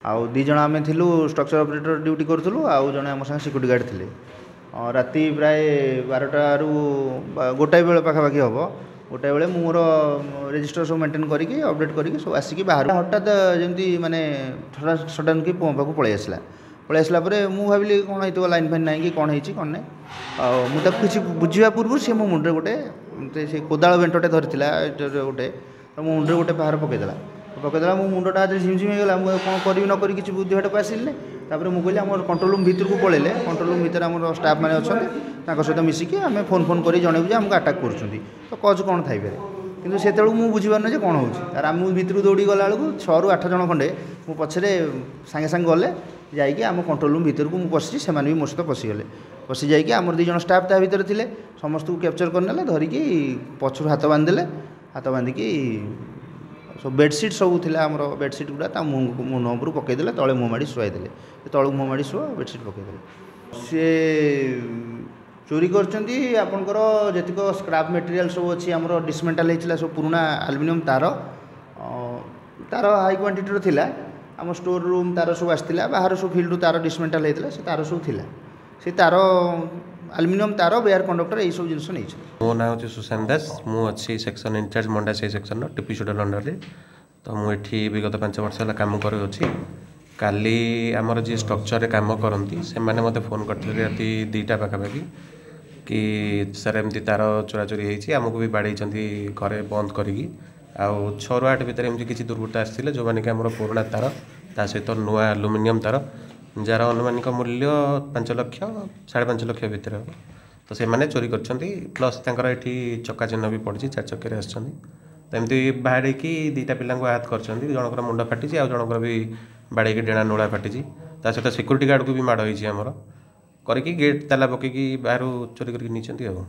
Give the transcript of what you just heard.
आउ दी जण आम थिलु स्ट्रक्चर ऑपरेटर ड्यूटी करूँ आउ जड़े आम संगे सिक्यूरीटी गार्ड थे राति प्राय 12टारू गोटाए बेल पाखापाखि हम गोटाए बेले मोर रेजिस्टर सब मेंटेन करके अपडेट करके सब आसिक बाहर हठात जमी मानने सडन की पाक पलि आसला मुझे भाविली कौन हो लाइन फाइन ना कि कौन हो कौन ना मुझे किसी बुझा पूर्व सी मो मुंडे गोटे से कोदाल बेंटटे धरी गोटे तो मो मुंडे गोटे बाहर पकईदेला मो मुंडा झिमझिम होगा मुझे कौन करी नक कि बुद्धि बाटक आसिले तापर मुझे कहली आम कंट्रोल रूम भितर को पलैले कंट्रोल रूम भितर आम स्टाफ मैंने अच्छा सहित मिसिकी आम फोन फोन कर जनइबू आमको आटाक कर तो कज कौन थी कितु से मुझे बुझीपार जे कौन हो मुझे भितर दौड़ी गला बेलू 6 ରୁ 8 जन खंडे मो पछरे सांगे सांगे गले जाइए आम कंट्रोल रूम भितर को पशि से मो सहित पशिगले पशि जाइए आम 2 जन स्टाफ ता भितर थे समस्त को कैप्चर करने धरिकी पछर हाथ बांधिदेले हाथ बांधिकी सब बेडसीट सब थी आम बेडसीट गुड़ा मुह उपर पकईदे तले मुँह माड़ी शुआईदे तलू मुँह माड़ी शुआ बेडसीट पकईदे सी चोरी करपर जीक स्क्राप मटेरियल सब अच्छी आम डिसमेंटाल होता सब पुराना आलुमिनियम तार तार हाई क्वांटिटी थिला आम स्टोर रूम तार सब आसाला बाहर सब फिल्ड तार डिसमेंटाल होता से तार सब थिला से तार आलुमिनियम तार बेयर कंडक्टर यही सब जिन नहीं। मो ना हूँ सुशांत दास मुझे सेक्शन इनचार्ज मंडा से सेक्शन टीपी सुडल अंडर तो मुझे विगत 5 वर्ष है कम करुच्छी काली आमर जी स्ट्रक्चर कम करती से मैंने मत फोन करते राति 2टा पाखापाखि कि सर एमती तार चोरा चोरी होती आमको भी बाड़े घरे बंद करी आउ 6 ରୁ 8 भितर एमती किसी दुर्बृत्त आसते जो मैंने कि आम पुराना तार ता सहित नुआ आलुमिनियम तार जार अनुमानिक मूल्य 5 लाख 5.5 लाख भितर हम तो से मैंने चोरी कर प्लस ये चक्का चिन्ह भी पड़ी 4 चक्कर आमती बाड़े की 2टा पिला आहत कर जनकर मुंड फाटी आउ जनकर भी बाड़े डेणा नोला फाटी सहित सिक्यूरीटी गार्ड को भी माड़ होमर करके गेट ताला पकईकी बाहर चोरी करके नहीं।